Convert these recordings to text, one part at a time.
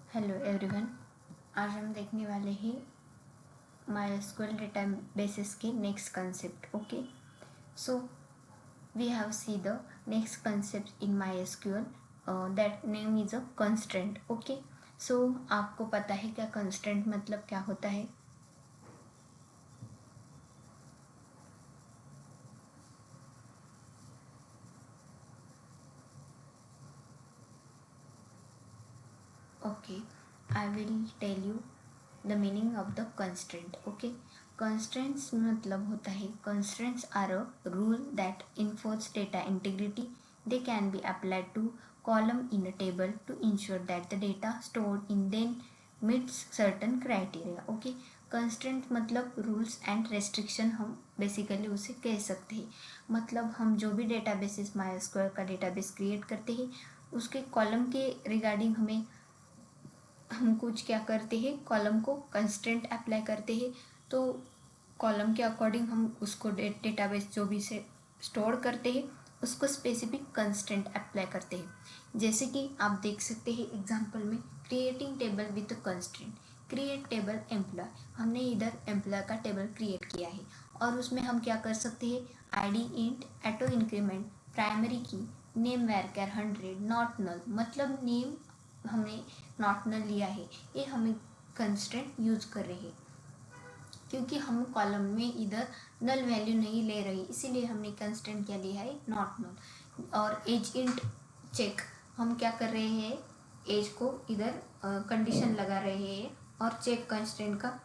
Hello everyone. आज हम देखने वाले हैं MySQL डेटाबेसेस के next concept. Okay, so we have see the next concept in MySQL that name is a constraint. Okay, so आपको पता है क्या कंस्ट्रेंट मतलब क्या होता है? Okay, I will tell you the meaning of the constraint. Okay, constraints मतलब होता है, constraints are a rule that enforce data integrity. They can be applied to column in a table to ensure that the data stored in them meets certain criteria. Okay, constraint मतलब rules and restriction हम basically उसे कह सकते हैं। मतलब हम जो भी डेटाबेसेस MySQL का डेटाबेस क्रिएट करते हैं उसके कॉलम के रिगार्डिंग हम कुछ क्या करते हैं, कॉलम को कंस्ट्रेंट अप्लाई करते हैं। तो कॉलम के अकॉर्डिंग हम उसको डेटाबेस जो भी से स्टोर करते हैं उसको स्पेसिफिक कंस्ट्रेंट अप्लाई करते हैं। जैसे कि आप देख सकते हैं एग्जांपल में, creating table with constraint, create table employ. हमने इधर एम्प्लॉय का टेबल क्रिएट किया है और उसमें हम क्या कर सकते हैं, ID int, auto increment, primary की, नेम वैरकर 100, नॉट नल, मतलब नेम हमने नॉट नल लिया है, ये हमें कंस्ट्रेंट यूज कर रहे हैं क्योंकि हम कॉलम में इधर नल वैल्यू नहीं ले रही, इसीलिए हमने कंस्ट्रेंट क्या लिया है, नॉट नल। और एज इंट चेक, हम क्या कर रहे हैं, एज को इधर कंडीशन लगा रहे हैं और चेक कंस्ट्रेंट का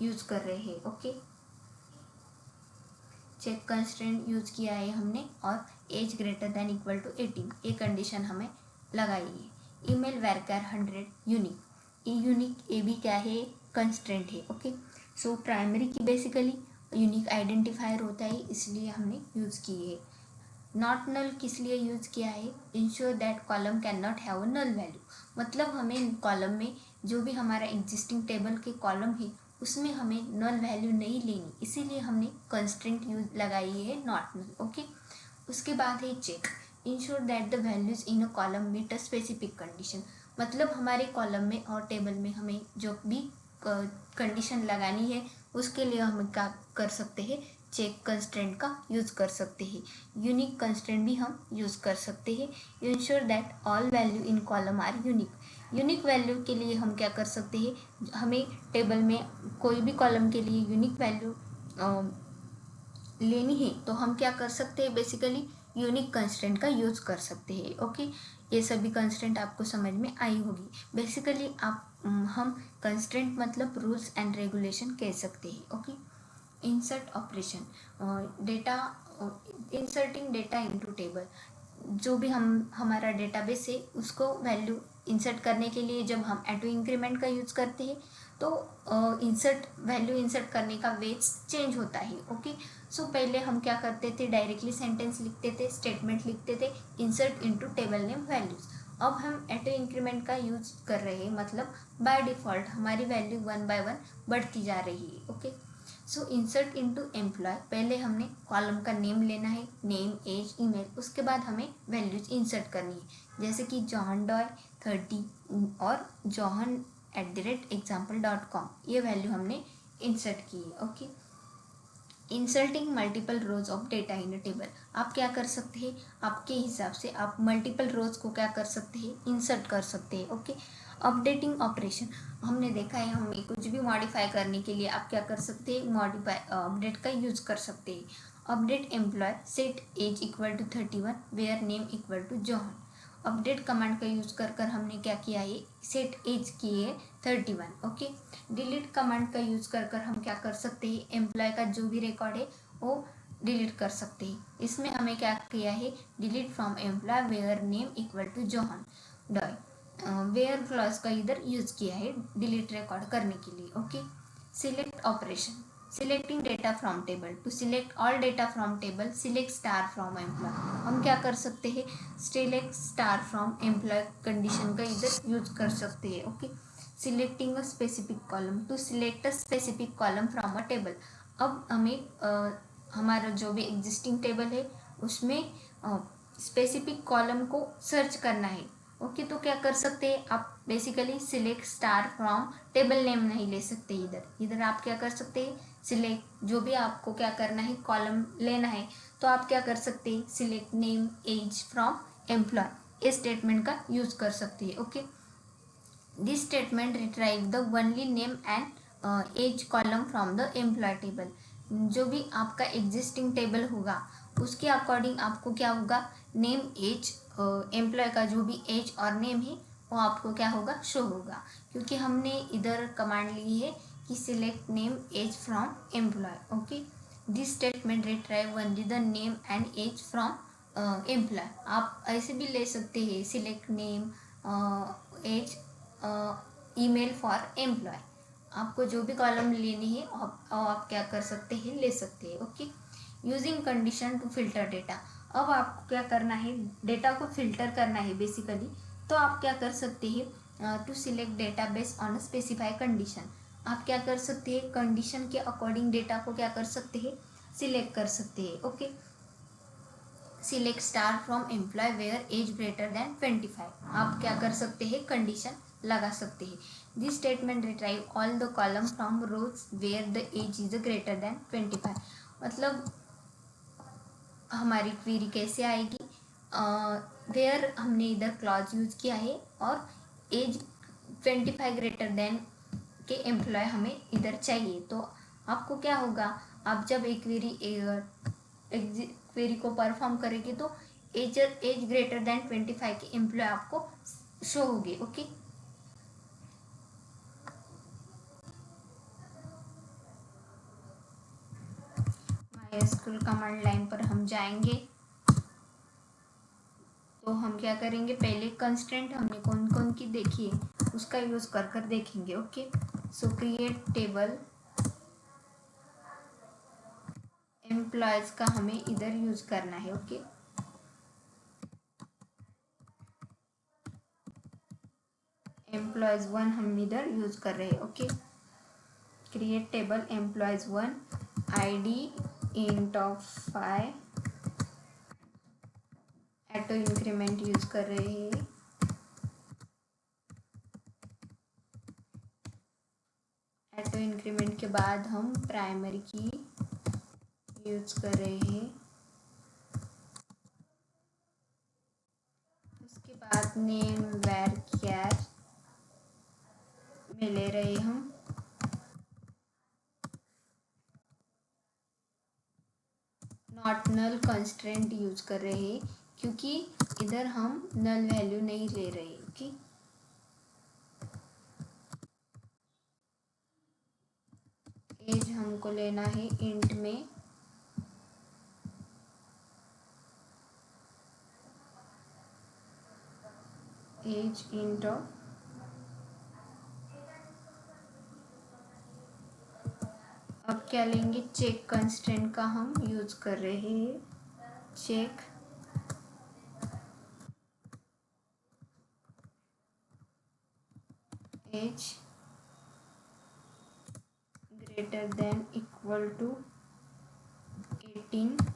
यूज कर रहे हैं। ओके, चेक कंस्ट्रेंट यूज किया है हमने और age greater than equal to 18 ये कंडीशन हमें लगाई है। ईमेल वैरकर 100 यूनिक, यूनिक ये भी क्या है, कंस्ट्रेंट है। ओके, सो प्राइमरी की बेसिकली यूनिक आइडेंटिफायर होता है, इसलिए हमने यूज़ की है। नॉट नल किस लिए यूज़ किया है, ensure that column can not have a null value, मतलब हमें कॉलम में जो भी हमारा एग्जिस्टिंग टेबल के कॉलम है उसमें हमें नल वैल्यू नहीं लेनी, इसीलिए हमने कंस्ट्रेंट यूज लगाई है नॉट नल। ओके, उसके बाद है check, ensure that the values in a column meet a specific condition, मतलब हमारे कॉलम में और टेबल में हमें जो भी कंडीशन लगानी है उसके लिए हम क्या कर सकते हैं, चेक कंस्ट्रेंट का यूज़ कर सकते हैं। यूनिक कंस्ट्रेंट भी हम यूज़ कर सकते हैं। Ensure that all value in column are unique, unique value के लिए हम क्या कर सकते हैं, हमें टेबल में कोई भी कॉलम के लिए यूनिक वैल्यू लेनी है तो हम क्या कर सकते हैं, बेसिकली यूनिक कंस्ट्रेंट का यूज़ कर सकते हैं। ओके, ये सभी कंस्ट्रेंट आपको समझ में आई होगी। बेसिकली आप हम कंस्ट्रेंट मतलब रूल्स एंड रेगुलेशन कह सकते हैं। Okay, insert operation, data inserting data into table, जो भी हम हमारा डेटाबेस है उसको वैल्यू इंसर्ट करने के लिए जब हम ऑटो इंक्रीमेंट का यूज़ करते हैं तो इंसर्ट वैल्यू इंसर्ट करने का वेज चेंज होता है। ओके, सो पहले हम क्या करते थे, डायरेक्टली सेंटेंस लिखते थे, स्टेटमेंट लिखते थे, insert into table name values. अब हम ऑटो इंक्रीमेंट का यूज कर रहे हैं, मतलब बाय डिफ़ॉल्ट हमारी वैल्यू 1 बाय 1 बढ़ती जा रही है। ओके, सो इंसर्ट इनटू एम्प्लॉय, पहले हमने कॉलम का नेम लेना है, नेम, एज, ईमेल, उसके बाद हमें वैल्यूज इंसर्ट करनी है, जैसे कि जॉन डॉय 30 और johan@example.com, ये वैल्यू हमने इंसर्ट की है। Okay, inserting multiple rose of data in a table, आप क्या कर सकते हैं, आपके हिसाब से आप मल्टीपल रोज को क्या कर सकते हैं, इंसर्ट कर सकते हैं। ओके, अपडेटिंग ऑपरेशन, हमने देखा है हमें कुछ भी मॉडिफाई करने के लिए आप क्या कर सकते हैं, मॉडिफाई अपडेट का यूज कर सकते हैं। Update employ, set age equal to 31 where name equal to John, update command का यूज़ कर कर हमने क्या किया है, सेट एज की है 31। ओके, डिलीट कमांड का यूज़ कर कर हम क्या कर सकते हैं, एम्प्लॉय का जो भी रिकॉर्ड है वो डिलीट कर सकते हैं। इसमें हमें क्या किया है, delete from employ where name equal to John Doe, where clause का इधर यूज़ किया है डिलीट रिकॉर्ड करने के लिए। Okay, select operation, selecting data from table, to select all data from table select star from employee, हम क्या कर सकते हैं, select star from employee condition का इधर यूज कर सकते हैं। Okay, selecting a specific column, to select a specific column from a table, अब हमें हमारा जो भी एग्जिस्टिंग टेबल है उसमें स्पेसिफिक कॉलम को सर्च करना है, ओके, तो क्या कर सकते हैं आप, basically select star from table name नहीं ले सकते, इधर आप क्या कर सकते हैं, सिलेक्ट जो भी आपको क्या करना है कॉलम लेना है, तो आप क्या कर सकते हैं select name age from employ, इस स्टेटमेंट का यूज कर सकते हैं। Okay, this statement retrieve the only name and age column from the employ table, जो भी आपका एग्जिस्टिंग टेबल होगा उसके अकॉर्डिंग आपको क्या होगा, नेम एज, एम्प्लॉय का जो भी एज और नेम है वो आपको क्या होगा, शो होगा, क्योंकि हमने इधर कमांड ली है कि select name age from employ. Okay, this statement retrieve only the name and age from employ, आप ऐसे भी ले सकते हैं select name age email for employ, आपको जो भी कॉलम लेनी है आप क्या कर सकते हैं, ले सकते हैं। Okay, using condition to filter data, अब आपको क्या करना है, डेटा को फिल्टर करना है बेसिकली, तो आप क्या कर सकते हैं, to select data based on specify condition, आप क्या कर सकते हैं कंडीशन के अकॉर्डिंग डेटा को क्या कर सकते हैं, सिलेक्ट कर सकते हैं। Okay, select star from employ where age greater than 25, आप क्या कर सकते हैं कंडीशन लगा सकते हैं। This statement retrieve all the column from rows where the age is greater than 25, मतलब हमारी क्वेरी कैसे आएगी, वेयर हमने इधर क्लॉज यूज किया है और एज 25 ग्रेटर देन के एम्प्लॉय हमें इधर चाहिए, तो आपको क्या होगा, आप जब एक क्वेरी को परफॉर्म करेंगे तो एज एज ग्रेटर देन 25 के एम्प्लॉय आपको शो होगी। ओके, माइस्क्ल कमांड लाइन पर हम जाएंगे, तो हम क्या करेंगे, पहले कंस्ट्रेंट हमने कौन कौन की देखी है उसका यूज कर कर देखेंगे। ओके, सो क्रिएट टेबल एम्प्लॉयज का हमें इधर यूज करना है। ओके, एम्प्लॉयज वन हम इधर यूज कर रहे हैं। Okay, create table employees one, ID int of 5, auto increment use कर रहे हैं, ऑटो इंक्रीमेंट के बाद हम प्राइमरी की यूज कर रहे हैं, उसके बाद नेम वेर कैर में ले रहे हम, नॉट नल कंस्ट्रेंट यूज कर रहे हैं क्योंकि इधर हम नल वैल्यू नहीं ले रहे। ओके, एज हमको लेना है इंट में, एज इंट ऑफ, अब क्या लेंगे, चेक कंस्ट्रेंट का हम यूज कर रहे हैं, check age greater than equal to 18,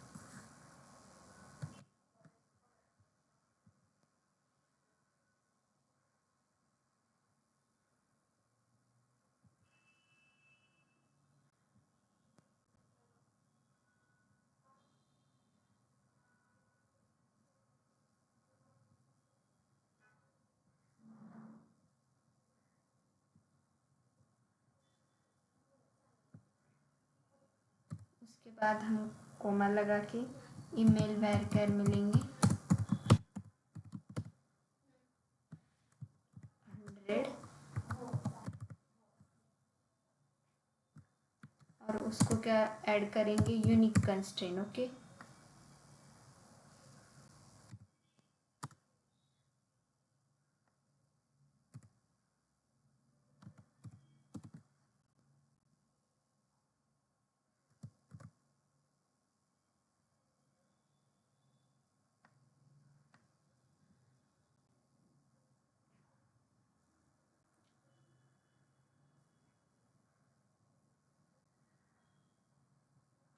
उसके बाद हम कोमा लगा के ईमेल वेर कैर मिलेंगे 100, और उसको क्या ऐड करेंगे, यूनिक कंस्ट्रेंट। ओके,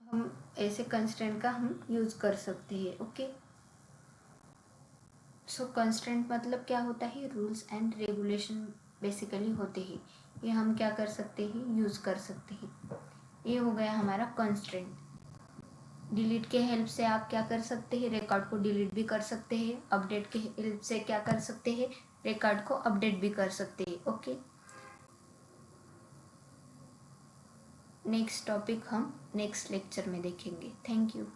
हम ऐसे कंस्ट्रेंट का हम यूज कर सकते हैं। ओके, सो कंस्ट्रेंट मतलब क्या होता है, रूल्स एंड रेगुलेशन बेसिकली होते हैं, ये हम क्या कर सकते हैं, यूज़ कर सकते हैं। ये हो गया हमारा कंस्ट्रेंट। डिलीट के हेल्प से आप क्या कर सकते हैं, रिकॉर्ड को डिलीट भी कर सकते हैं। अपडेट के हेल्प से क्या कर सकते हैं, रिकॉर्ड को अपडेट भी कर सकते हैं। ओके, नेक्स्ट टॉपिक हम नेक्स्ट लेक्चर में देखेंगे। Thank you.